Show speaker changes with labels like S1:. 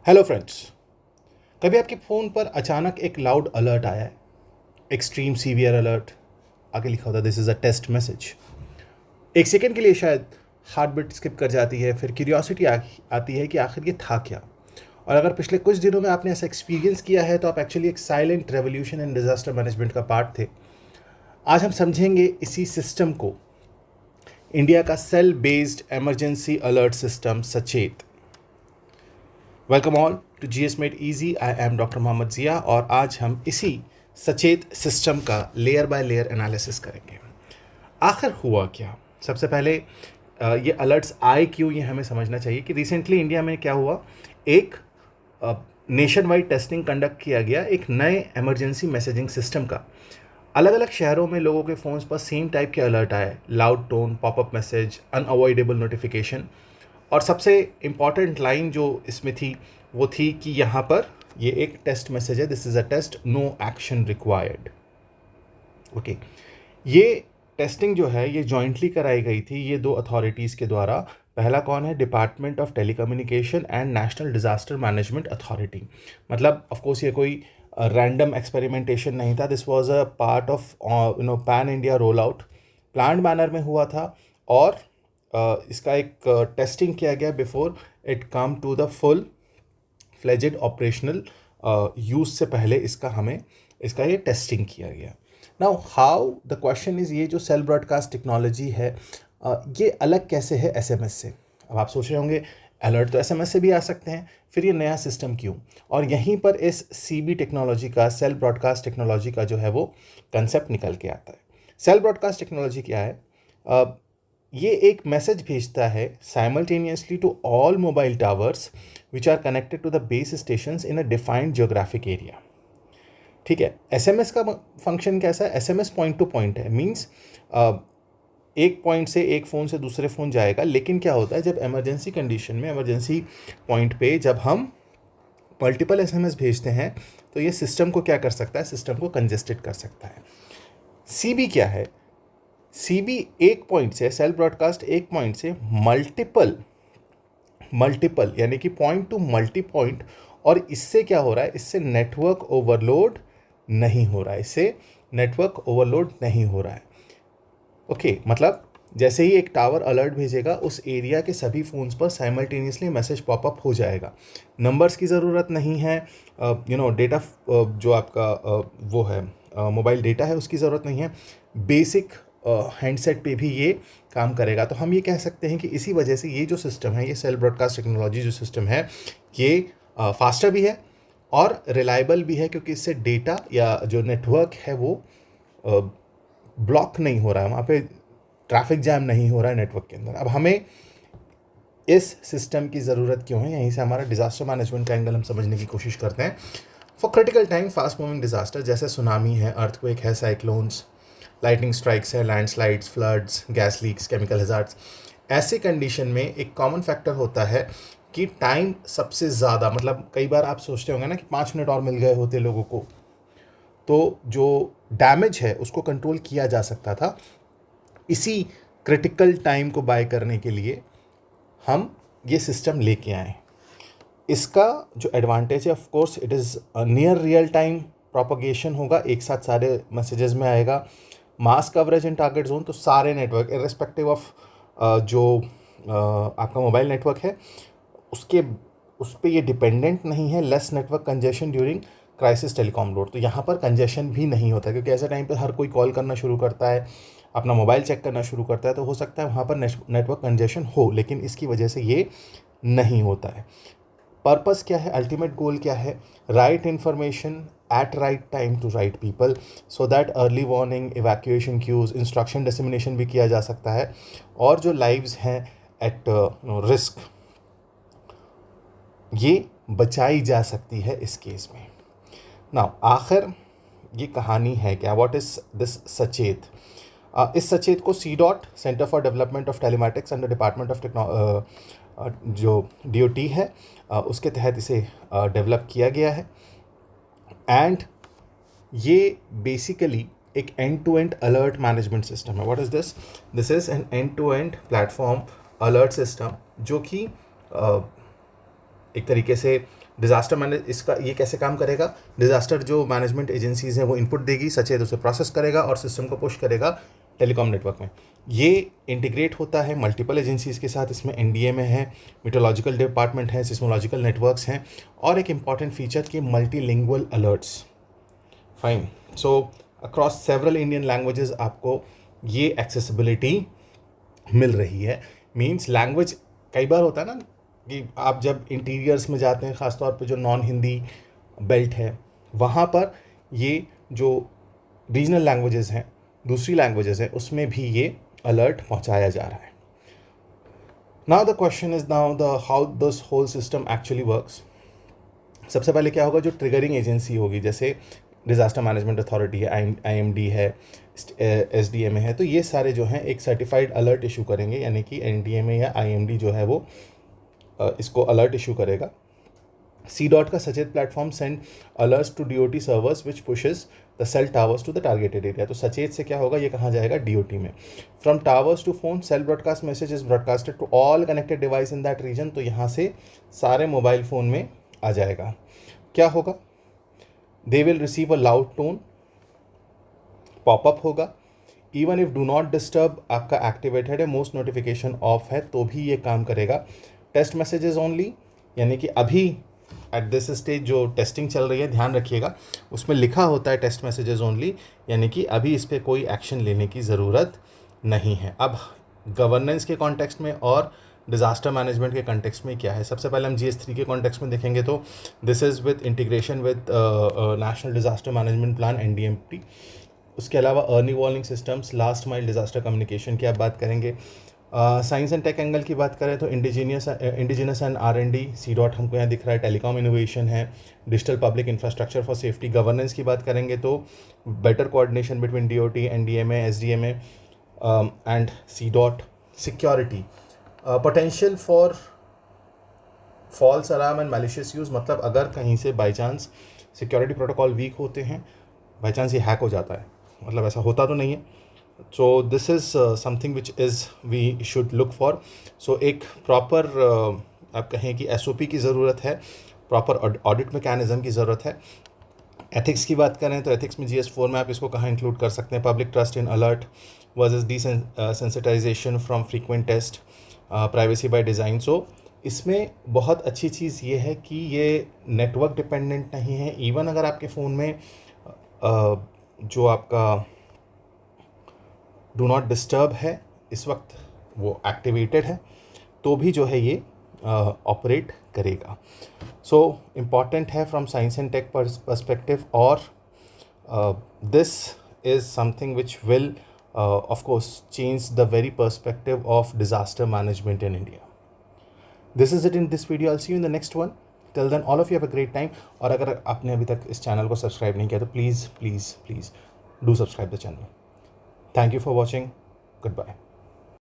S1: Hello friends. कभी आपके phone पर अचानक एक लाउड अलर्ट आया है, एक्सट्रीम सीवियर अलर्ट, आगे लिखा होता है this is a test message. एक सेकंड के लिए शायद हार्ट बीट स्किप कर जाती है, फिर क्यूरियोसिटी आती है कि आखिर ये था क्या। और अगर पिछले कुछ दिनों में आपने ऐसा एक्सपीरियंस किया है तो आप एक्चुअली एक silent revolution in disaster management का पार्ट थे। आज हम समझेंगे इसी सिस्टम को, इंडिया का cell based emergency alert system Sachet. Welcome all to GS made easy. I am doctor Mohammad Zia और आज हम इसी सचेत सिस्टम का लेयर बाय लेयर एनालिसिस करेंगे। आखिर हुआ क्या। सबसे पहले ये अलर्ट्स आए क्यों, ये हमें समझना चाहिए कि रिसेंटली इंडिया में क्या हुआ। एक नेशन वाइड टेस्टिंग कंडक्ट किया गया एक नए इमरजेंसी मैसेजिंग सिस्टम का। अलग अलग शहरों में लोगों के फ़ोन्स पर सेम टाइप के अलर्ट आए, loud tone, popup message, unavoidable notification. और सबसे इम्पॉर्टेंट लाइन जो इसमें थी वो थी कि यहाँ पर ये एक टेस्ट मैसेज है, this is a test, no action required. Okay, ये टेस्टिंग जो है ये जॉइंटली कराई गई थी ये दो अथॉरिटीज़ के द्वारा। पहला कौन है? Department of telecommunication and national disaster management authority. मतलब ऑफ कोर्स ये कोई रैंडम एक्सपेरिमेंटेशन नहीं था, this was a part of pan India roll out, planned manner में हुआ था। और इसका एक टेस्टिंग किया गया before it come to the full fledged operational use से पहले इसका ये टेस्टिंग किया गया। Now how the question is, ये जो सेल ब्रॉडकास्ट टेक्नोलॉजी है ये अलग कैसे है एसएमएस से। अब आप सोच रहे होंगे अलर्ट तो एसएमएस से भी आ सकते हैं, फिर ये नया सिस्टम क्यों। और यहीं पर इस सीबी टेक्नोलॉजी का, सेल ब्रॉडकास्ट टेक्नोलॉजी का जो है वो कंसेप्ट निकल के आता है। सेल ब्रॉडकास्ट टेक्नोलॉजी क्या है? ये एक मैसेज भेजता है simultaneously to all mobile towers which are connected to the base stations in a defined geographic area. ठीक है, एसएमएस का फंक्शन कैसा है? एसएमएस पॉइंट टू पॉइंट है, मीन्स एक पॉइंट से एक फ़ोन से दूसरे फ़ोन जाएगा। लेकिन क्या होता है जब इमरजेंसी कंडीशन में, इमरजेंसी पॉइंट पे जब हम मल्टीपल एसएमएस भेजते हैं तो ये सिस्टम को क्या कर सकता है? सिस्टम को कंजेस्टेड कर सकता है। सीबी क्या है? सीबी एक पॉइंट से, सेल ब्रॉडकास्ट एक पॉइंट से मल्टीपल यानी कि पॉइंट टू मल्टी पॉइंट। और इससे क्या हो रहा है? इससे नेटवर्क ओवरलोड नहीं हो रहा है, इससे नेटवर्क ओवरलोड नहीं हो रहा है। ओके, मतलब जैसे ही एक टावर अलर्ट भेजेगा उस एरिया के सभी फ़ोन्स पर साइमल्टेनियसली मैसेज पॉपअप हो जाएगा। नंबर्स की ज़रूरत नहीं है, डेटा जो आपका वो है मोबाइल डेटा है उसकी ज़रूरत नहीं है, बेसिक हैंडसेट पे भी ये काम करेगा। तो हम ये कह सकते हैं कि इसी वजह से ये जो सिस्टम है, ये सेल ब्रॉडकास्ट टेक्नोलॉजी जो सिस्टम है, ये फास्टर भी है और रिलायबल भी है, क्योंकि इससे डेटा या जो नेटवर्क है वो ब्लॉक नहीं हो रहा है, वहाँ पे ट्रैफिक जैम नहीं हो रहा है नेटवर्क के अंदर। अब हमें इस सिस्टम की ज़रूरत क्यों है? यहीं से हमारा डिज़ास्टर मैनेजमेंट का एंगल हम समझने की कोशिश करते हैं। For critical time, fast moving disaster जैसे सुनामी है, अर्थक्वेक है, साइक्लोन्स, लाइटनिंग स्ट्राइक्स है, landslides, floods, gas leaks, chemical hazards, ऐसे कंडीशन में एक कॉमन फैक्टर होता है कि टाइम सबसे ज़्यादा, मतलब कई बार आप सोचते होंगे ना कि 5 मिनट और मिल गए होते लोगों को तो जो डैमेज है उसको कंट्रोल किया जा सकता था। इसी क्रिटिकल टाइम को बाय करने के लिए हम ये सिस्टम लेके आए। इसका जो एडवांटेज है, of course it is near real time propagation होगा, एक साथ सारे मैसेजेस में आएगा। मास कवरेज इन टारगेट जोन, तो सारे नेटवर्क इर्रेस्पेक्टिव ऑफ जो आपका मोबाइल नेटवर्क है उसके उस पर ये डिपेंडेंट नहीं है। Less network congestion during crisis telecom load, तो यहाँ पर कंजेशन भी नहीं होता, क्योंकि ऐसे टाइम पे हर कोई कॉल करना शुरू करता है, अपना मोबाइल चेक करना शुरू करता है, तो हो सकता है वहाँ पर नेटवर्क कंजेशन हो, लेकिन इसकी वजह से ये नहीं होता है। पर्पस क्या है? अल्टीमेट गोल क्या है? Right information at right time to right people, so that early warning, evacuation cues, instruction dissemination भी किया जा सकता है, और जो लाइव्स हैं एट रिस्क ये बचाई जा सकती है इस केस में। नाउ आखिर ये कहानी है क्या? व्हाट इज दिस सचेत? इस सचेत को C dot, centre for development of telematics under department of जो डीओटी है उसके तहत इसे डेवलप किया गया है। एंड ये बेसिकली एक end to end alert management system है। What is this? This is an end to end platform alert system, जो कि एक तरीके से डिज़ास्टर मैनेज इसका ये कैसे काम करेगा, डिज़ास्टर जो मैनेजमेंट एजेंसीज़ हैं वो इनपुट देगी, सचेत उसे प्रोसेस करेगा और सिस्टम को पुश करेगा टेलीकॉम नेटवर्क में। ये इंटीग्रेट होता है मल्टीपल एजेंसीज़ के साथ, इसमें एनडीए में है, मीटरोलॉजिकल डिपार्टमेंट है, सिस्मोलॉजिकल नेटवर्क्स हैं, और एक इम्पॉर्टेंट फीचर कि मल्टीलिंगुअल अलर्ट्स। फाइन, सो अक्रॉस सेवरल इंडियन लैंग्वेजेस आपको ये एक्सेसिबिलिटी मिल रही है। मीन्स लैंग्वेज, कई बार होता है ना कि आप जब इंटीरियर्स में जाते हैं, ख़ासतौर पे जो नॉन हिंदी बेल्ट है, वहाँ पर ये जो रीजनल लैंग्वेजेस हैं, दूसरी लैंग्वेजेस हैं, उसमें भी ये अलर्ट पहुँचाया जा रहा है। Now the question is now the how this whole system actually works. सबसे पहले क्या होगा, जो ट्रिगरिंग एजेंसी होगी, जैसे डिज़ास्टर मैनेजमेंट अथॉरिटी है, आईएमडी है, एसडीएमए है, तो ये सारे जो हैं एक सर्टिफाइड अलर्ट इशू करेंगे, यानी कि एनडीएमए या आईएमडी जो है वो इसको अलर्ट इशू करेगा। सी डॉट का Sachet platform send alerts to DOT servers which pushes the cell towers to the targeted area. तो सचेत से क्या होगा, ये कहाँ जाएगा, डीओटी में। From towers to phone cell broadcast message is broadcasted to all connected device in that region. तो यहाँ से सारे मोबाइल फ़ोन में आ जाएगा। क्या होगा, they will receive a loud tone, popup होगा। Even if do not disturb आपका एक्टिवेटेड है, मोस्ट नोटिफिकेशन ऑफ है, तो भी ये काम करेगा। टेस्ट मैसेजेस ओनली, यानी कि अभी एट दिस स्टेज जो टेस्टिंग चल रही है, ध्यान रखिएगा, उसमें लिखा होता है टेस्ट मैसेजेस ओनली, यानी कि अभी इस पर कोई एक्शन लेने की ज़रूरत नहीं है। अब गवर्नेंस के कॉन्टेक्स्ट में और डिज़ास्टर मैनेजमेंट के कॉन्टेक्स्ट में क्या है, सबसे पहले हम GS3 के कॉन्टेक्स्ट में देखेंगे। तो this is with integration with national disaster management plan NDMP। उसके अलावा early warning systems, last mile disaster communication की आप बात करेंगे। साइंस एंड टेक एंगल की बात करें तो indigenous and R&D, C dot हमको यहाँ दिख रहा है, टेलीकॉम इनोवेशन है, digital public infrastructure for safety. Governance की बात करेंगे तो better coordination between DOT, NDMA, SDMA and C dot. Security, potential for false alarm and malicious use, मतलब अगर कहीं से by chance security protocol weak होते हैं, बाई चांस ये हैक हो जाता है, मतलब ऐसा होता तो नहीं है, so this is something which is we should look for. So एक प्रॉपर आप कहें कि SOP की ज़रूरत है, प्रॉपर ऑडिट मैकेनिज्म की ज़रूरत है। एथिक्स की बात करें तो एथिक्स में GS4 में आप इसको कहाँ इंक्लूड कर सकते हैं, public trust in alert versus desensitisation from frequent test, privacy by design. So इसमें बहुत अच्छी चीज़ ये है कि ये नेटवर्क डिपेंडेंट नहीं है। इवन अगर आपके फ़ोन में जो आपका डू नॉट डिस्टर्ब है इस वक्त वो एक्टिवेटेड है, तो भी जो है ये ऑपरेट करेगा। सो इम्पॉर्टेंट है from science and tech perspective, और this is something which will of course change the very perspective of disaster management in India. This is it in this video. I'll see you in the next one. Till then, all of you have a great time. और अगर आपने अभी तक इस channel को subscribe नहीं किया तो please please please do subscribe the channel. Thank you for watching. Goodbye.